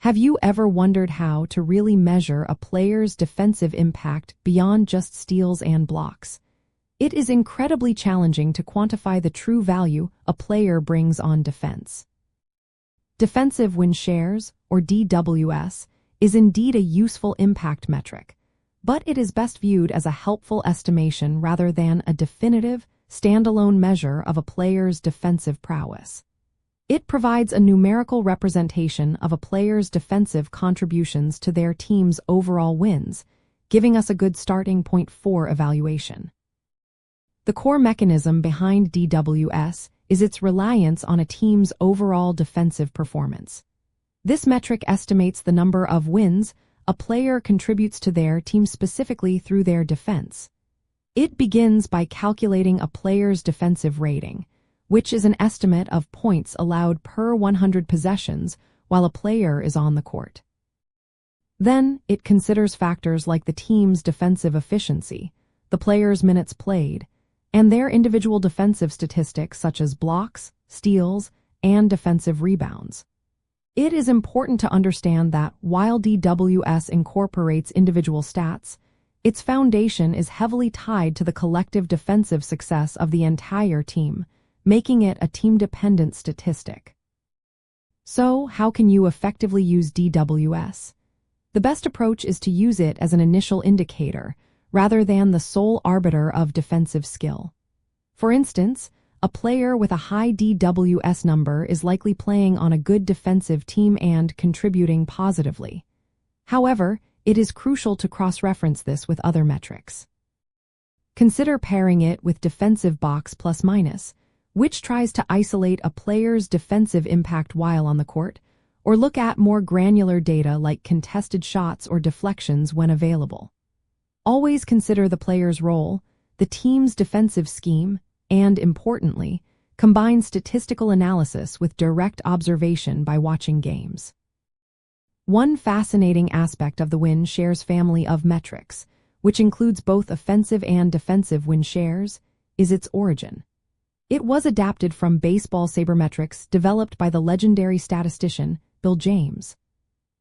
Have you ever wondered how to really measure a player's defensive impact beyond just steals and blocks? It is incredibly challenging to quantify the true value a player brings on defense. Defensive win shares, or DWS, is indeed a useful impact metric, but it is best viewed as a helpful estimation rather than a definitive, standalone measure of a player's defensive prowess. It provides a numerical representation of a player's defensive contributions to their team's overall wins, giving us a good starting point for evaluation. The core mechanism behind DWS is its reliance on a team's overall defensive performance. This metric estimates the number of wins a player contributes to their team specifically through their defense. It begins by calculating a player's defensive rating, which is an estimate of points allowed per 100 possessions while a player is on the court. Then, it considers factors like the team's defensive efficiency, the player's minutes played, and their individual defensive statistics such as blocks, steals, and defensive rebounds. It is important to understand that while DWS incorporates individual stats, its foundation is heavily tied to the collective defensive success of the entire team, making it a team-dependent statistic. So, how can you effectively use DWS? The best approach is to use it as an initial indicator, rather than the sole arbiter of defensive skill. For instance, a player with a high DWS number is likely playing on a good defensive team and contributing positively. However, it is crucial to cross-reference this with other metrics. Consider pairing it with defensive box plus-minus, which tries to isolate a player's defensive impact while on the court, or look at more granular data like contested shots or deflections when available. Always consider the player's role, the team's defensive scheme, and, importantly, combine statistical analysis with direct observation by watching games. One fascinating aspect of the win shares family of metrics, which includes both offensive and defensive win shares, is its origin. It was adapted from baseball sabermetrics developed by the legendary statistician Bill James.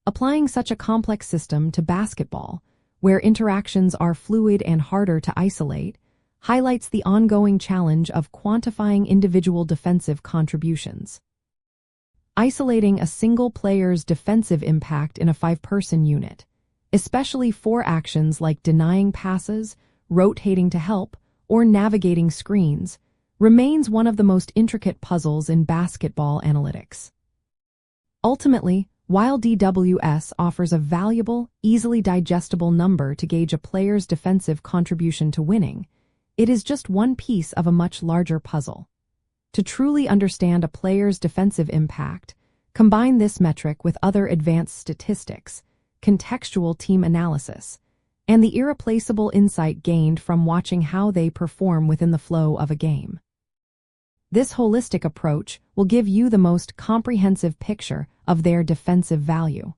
Applying such a complex system to basketball, where interactions are fluid and harder to isolate, highlights the ongoing challenge of quantifying individual defensive contributions. Isolating a single player's defensive impact in a five-person unit, especially for actions like denying passes, rotating to help, or navigating screens, remains one of the most intricate puzzles in basketball analytics. Ultimately, while DWS offers a valuable, easily digestible number to gauge a player's defensive contribution to winning, it is just one piece of a much larger puzzle. To truly understand a player's defensive impact, combine this metric with other advanced statistics, contextual team analysis, and the irreplaceable insight gained from watching how they perform within the flow of a game. This holistic approach will give you the most comprehensive picture of their defensive value.